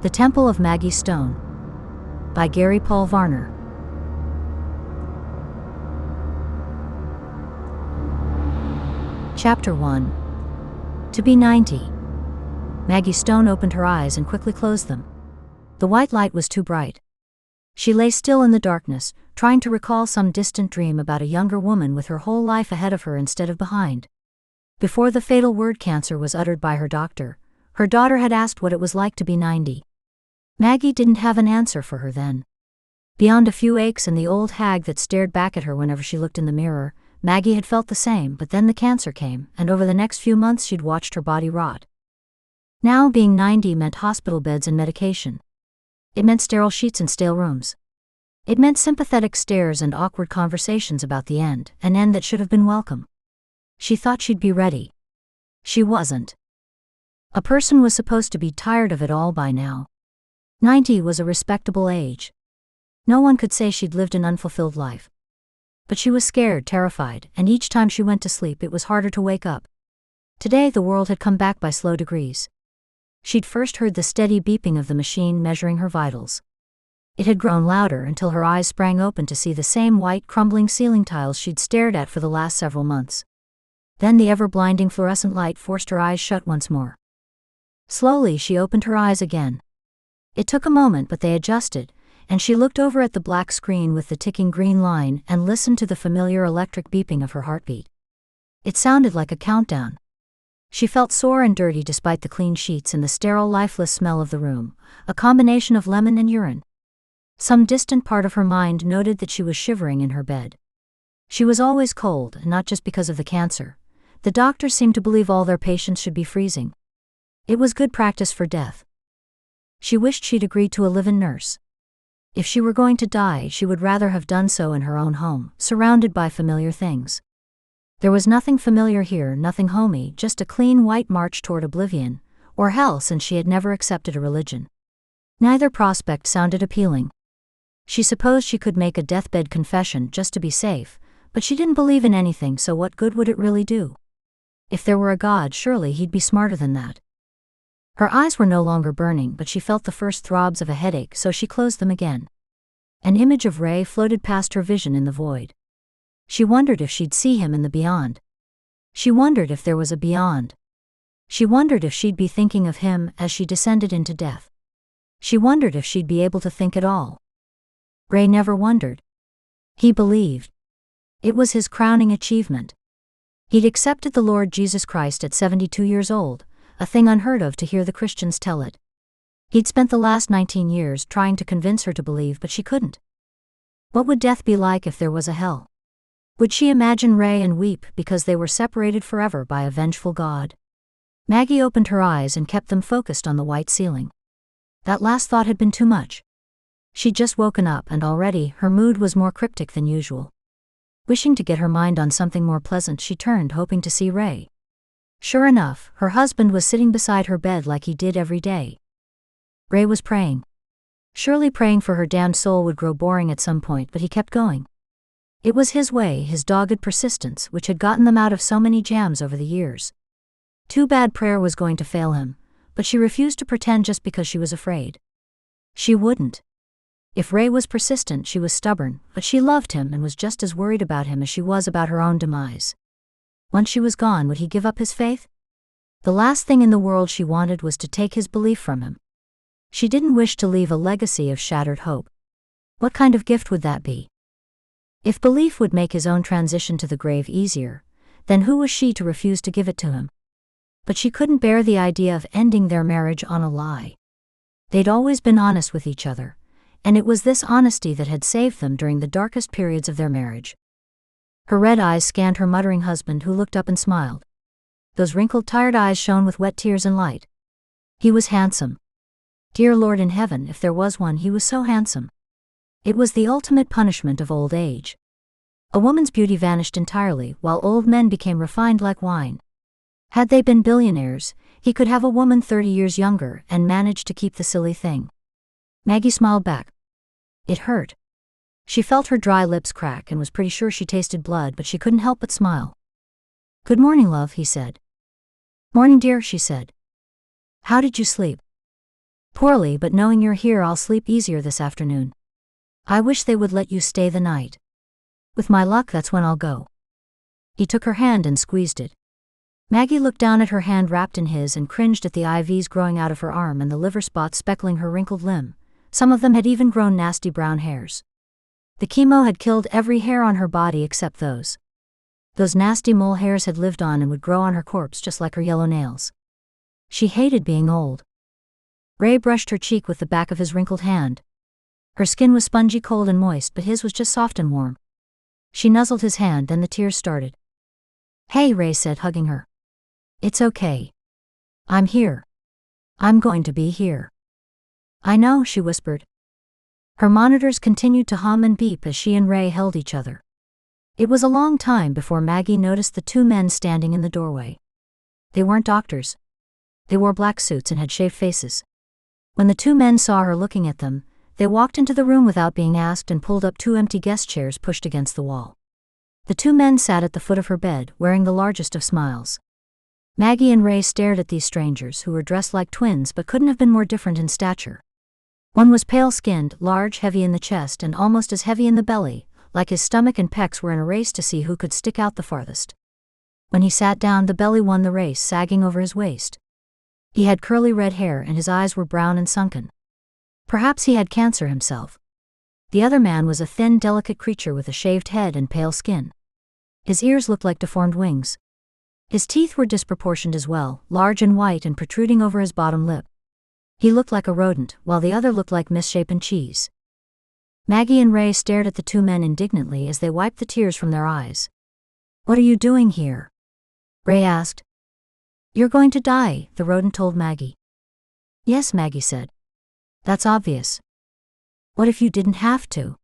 The Temple of Maggie Stone by Gary Paul Varner. Chapter 1. To be 90. Maggie Stone opened her eyes and quickly closed them. The white light was too bright. She lay still in the darkness, trying to recall some distant dream about a younger woman with her whole life ahead of her instead of behind. Before the fatal word cancer was uttered by her doctor, her daughter had asked what it was like to be 90. Maggie didn't have an answer for her then. Beyond a few aches and the old hag that stared back at her whenever she looked in the mirror, Maggie had felt the same, but then the cancer came, and over the next few months she'd watched her body rot. Now being 90 meant hospital beds and medication. It meant sterile sheets and stale rooms. It meant sympathetic stares and awkward conversations about the end, an end that should have been welcome. She thought she'd be ready. She wasn't. A person was supposed to be tired of it all by now. 90 was a respectable age. No one could say she'd lived an unfulfilled life. But she was scared, terrified, and each time she went to sleep it was harder to wake up. Today the world had come back by slow degrees. She'd first heard the steady beeping of the machine measuring her vitals. It had grown louder until her eyes sprang open to see the same white, crumbling ceiling tiles she'd stared at for the last several months. Then the ever-blinding fluorescent light forced her eyes shut once more. Slowly she opened her eyes again. It took a moment, but they adjusted, and she looked over at the black screen with the ticking green line and listened to the familiar electric beeping of her heartbeat. It sounded like a countdown. She felt sore and dirty despite the clean sheets and the sterile, lifeless smell of the room, a combination of lemon and urine. Some distant part of her mind noted that she was shivering in her bed. She was always cold, and not just because of the cancer. The doctors seemed to believe all their patients should be freezing. It was good practice for death. She wished she'd agreed to a live-in nurse. If she were going to die, she would rather have done so in her own home, surrounded by familiar things. There was nothing familiar here, nothing homey, just a clean white march toward oblivion, or hell, since she had never accepted a religion. Neither prospect sounded appealing. She supposed she could make a deathbed confession just to be safe, but she didn't believe in anything, so what good would it really do? If there were a God, surely he'd be smarter than that. Her eyes were no longer burning, but she felt the first throbs of a headache, so she closed them again. An image of Ray floated past her vision in the void. She wondered if she'd see him in the beyond. She wondered if there was a beyond. She wondered if she'd be thinking of him as she descended into death. She wondered if she'd be able to think at all. Ray never wondered. He believed. It was his crowning achievement. He'd accepted the Lord Jesus Christ at 72 years old, a thing unheard of to hear the Christians tell it. He'd spent the last 19 years trying to convince her to believe, but she couldn't. What would death be like if there was a hell? Would she imagine Ray and weep because they were separated forever by a vengeful God? Maggie opened her eyes and kept them focused on the white ceiling. That last thought had been too much. She'd just woken up, and already her mood was more cryptic than usual. Wishing to get her mind on something more pleasant, she turned, hoping to see Ray. Sure enough, her husband was sitting beside her bed like he did every day. Ray was praying. Surely praying for her damned soul would grow boring at some point, but he kept going. It was his way, his dogged persistence, which had gotten them out of so many jams over the years. Too bad prayer was going to fail him, but she refused to pretend just because she was afraid. She wouldn't. If Ray was persistent, she was stubborn, but she loved him and was just as worried about him as she was about her own demise. Once she was gone, would he give up his faith? The last thing in the world she wanted was to take his belief from him. She didn't wish to leave a legacy of shattered hope. What kind of gift would that be? If belief would make his own transition to the grave easier, then who was she to refuse to give it to him? But she couldn't bear the idea of ending their marriage on a lie. They'd always been honest with each other, and it was this honesty that had saved them during the darkest periods of their marriage. Her red eyes scanned her muttering husband, who looked up and smiled. Those wrinkled, tired eyes shone with wet tears and light. He was handsome. Dear Lord in heaven, if there was one, he was so handsome. It was the ultimate punishment of old age. A woman's beauty vanished entirely, while old men became refined like wine. Had they been billionaires, he could have a woman 30 years younger and manage to keep the silly thing. Maggie smiled back. It hurt. She felt her dry lips crack and was pretty sure she tasted blood, but she couldn't help but smile. "Good morning, love," he said. "Morning, dear," she said. "How did you sleep?" Poorly, but knowing you're here I'll sleep easier this afternoon. I wish they would let you stay the night. With my luck that's when I'll go. He took her hand and squeezed it. Maggie looked down at her hand wrapped in his and cringed at the IVs growing out of her arm and the liver spots speckling her wrinkled limb. Some of them had even grown nasty brown hairs. The chemo had killed every hair on her body except those. Those nasty mole hairs had lived on and would grow on her corpse just like her yellow nails. She hated being old. Ray brushed her cheek with the back of his wrinkled hand. Her skin was spongy cold and moist, but his was just soft and warm. She nuzzled his hand, then the tears started. Hey, Ray said, hugging her. It's okay. I'm here. I'm going to be here. I know, she whispered. Her monitors continued to hum and beep as she and Ray held each other. It was a long time before Maggie noticed the two men standing in the doorway. They weren't doctors. They wore black suits and had shaved faces. When the two men saw her looking at them, they walked into the room without being asked and pulled up two empty guest chairs pushed against the wall. The two men sat at the foot of her bed, wearing the largest of smiles. Maggie and Ray stared at these strangers who were dressed like twins but couldn't have been more different in stature. One was pale-skinned, large, heavy in the chest, and almost as heavy in the belly, like his stomach and pecs were in a race to see who could stick out the farthest. When he sat down, the belly won the race, sagging over his waist. He had curly red hair and his eyes were brown and sunken. Perhaps he had cancer himself. The other man was a thin, delicate creature with a shaved head and pale skin. His ears looked like deformed wings. His teeth were disproportioned as well, large and white and protruding over his bottom lip. He looked like a rodent, while the other looked like misshapen cheese. Maggie and Ray stared at the two men indignantly as they wiped the tears from their eyes. What are you doing here? Ray asked. You're going to die, the rodent told Maggie. Yes, Maggie said. That's obvious. What if you didn't have to?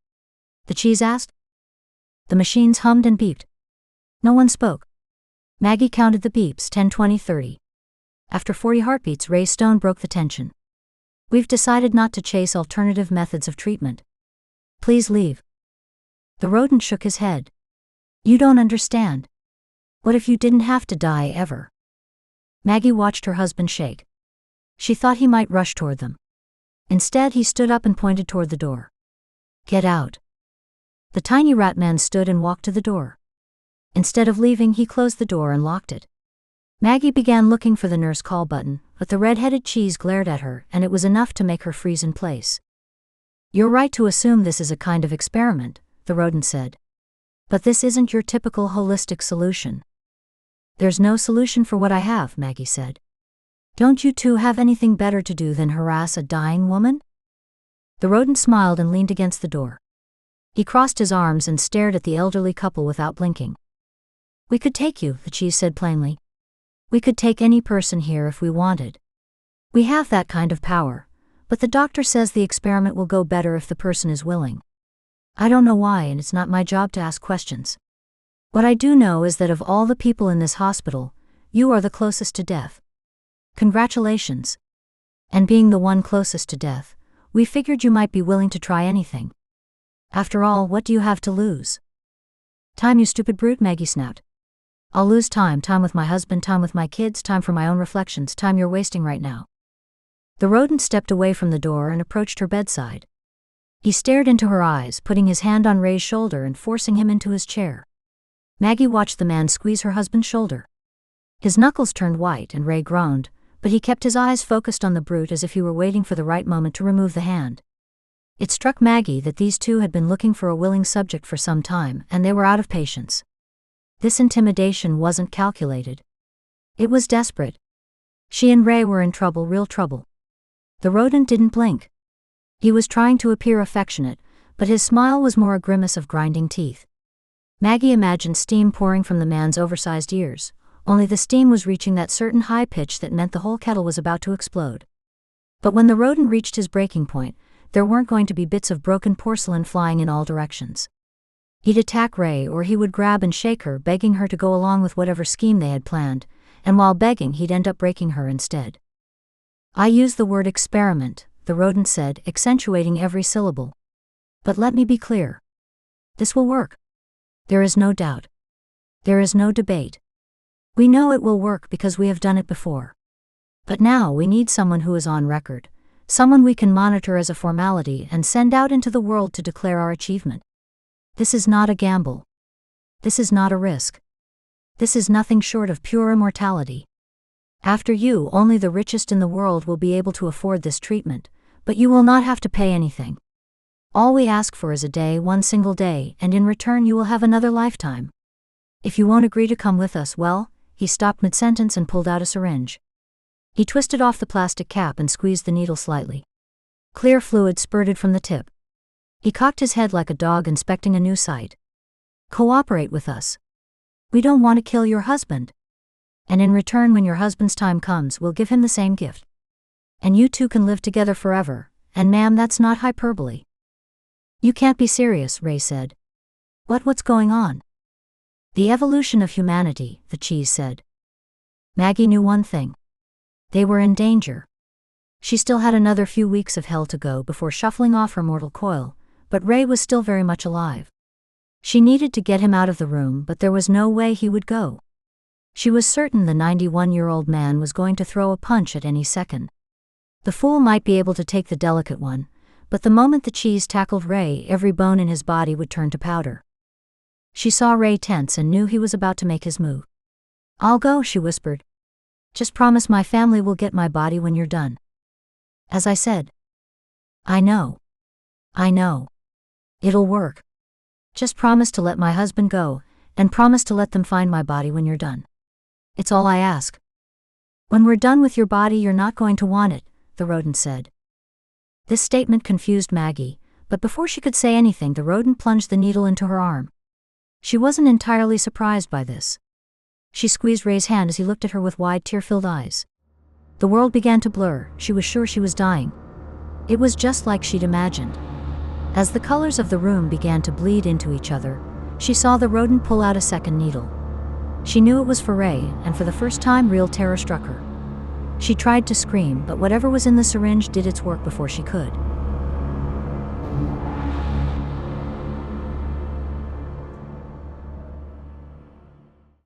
The cheese asked. The machines hummed and beeped. No one spoke. Maggie counted the beeps, 10, 20, 30. After 40 heartbeats, Ray Stone broke the tension. We've decided not to chase alternative methods of treatment. Please leave. The rodent shook his head. You don't understand. What if you didn't have to die ever? Maggie watched her husband shake. She thought he might rush toward them. Instead, he stood up and pointed toward the door. Get out. The tiny rat man stood and walked to the door. Instead of leaving, he closed the door and locked it. Maggie began looking for the nurse call button, but the red-headed cheese glared at her, and it was enough to make her freeze in place. You're right to assume this is a kind of experiment, the rodent said. But this isn't your typical holistic solution. There's no solution for what I have, Maggie said. Don't you two have anything better to do than harass a dying woman? The rodent smiled and leaned against the door. He crossed his arms and stared at the elderly couple without blinking. We could take you, the cheese said plainly. We could take any person here if we wanted. We have that kind of power, but the doctor says the experiment will go better if the person is willing. I don't know why, and it's not my job to ask questions. What I do know is that of all the people in this hospital, you are the closest to death. Congratulations. And being the one closest to death, we figured you might be willing to try anything. After all, what do you have to lose? Time, you stupid brute, Maggie snapped. I'll lose time with my husband, time with my kids, time for my own reflections, time you're wasting right now. The rodent stepped away from the door and approached her bedside. He stared into her eyes, putting his hand on Ray's shoulder and forcing him into his chair. Maggie watched the man squeeze her husband's shoulder. His knuckles turned white and Ray groaned, but he kept his eyes focused on the brute as if he were waiting for the right moment to remove the hand. It struck Maggie that these two had been looking for a willing subject for some time, and they were out of patience. This intimidation wasn't calculated. It was desperate. She and Ray were in trouble, real trouble. The rodent didn't blink. He was trying to appear affectionate, but his smile was more a grimace of grinding teeth. Maggie imagined steam pouring from the man's oversized ears, only the steam was reaching that certain high pitch that meant the whole kettle was about to explode. But when the rodent reached his breaking point, there weren't going to be bits of broken porcelain flying in all directions. He'd attack Ray, or he would grab and shake her, begging her to go along with whatever scheme they had planned, and while begging he'd end up breaking her instead. I use the word experiment, the rodent said, accentuating every syllable. But let me be clear. This will work. There is no doubt. There is no debate. We know it will work because we have done it before. But now we need someone who is on record, someone we can monitor as a formality and send out into the world to declare our achievement. This is not a gamble. This is not a risk. This is nothing short of pure immortality. After you, only the richest in the world will be able to afford this treatment, but you will not have to pay anything. All we ask for is a day, one single day, and in return you will have another lifetime. If you won't agree to come with us, well, he stopped mid-sentence and pulled out a syringe. He twisted off the plastic cap and squeezed the needle slightly. Clear fluid spurted from the tip. He cocked his head like a dog inspecting a new sight. Cooperate with us. We don't want to kill your husband. And in return, when your husband's time comes, we'll give him the same gift. And you two can live together forever, and ma'am, that's not hyperbole. You can't be serious, Ray said. What's going on? The evolution of humanity, the cheese said. Maggie knew one thing. They were in danger. She still had another few weeks of hell to go before shuffling off her mortal coil, but Ray was still very much alive. She needed to get him out of the room, but there was no way he would go. She was certain the 91-year-old man was going to throw a punch at any second. The fool might be able to take the delicate one, but the moment the cheese tackled Ray, every bone in his body would turn to powder. She saw Ray tense and knew he was about to make his move. I'll go, she whispered. Just promise my family will get my body when you're done. As I said. I know. It'll work. Just promise to let my husband go, and promise to let them find my body when you're done. It's all I ask. When we're done with your body, you're not going to want it, the rodent said. This statement confused Maggie, but before she could say anything, the rodent plunged the needle into her arm. She wasn't entirely surprised by this. She squeezed Ray's hand as he looked at her with wide, tear-filled eyes. The world began to blur. She was sure she was dying. It was just like she'd imagined. As the colors of the room began to bleed into each other, she saw the rodent pull out a second needle. She knew it was for Ray, and for the first time real terror struck her. She tried to scream, but whatever was in the syringe did its work before she could.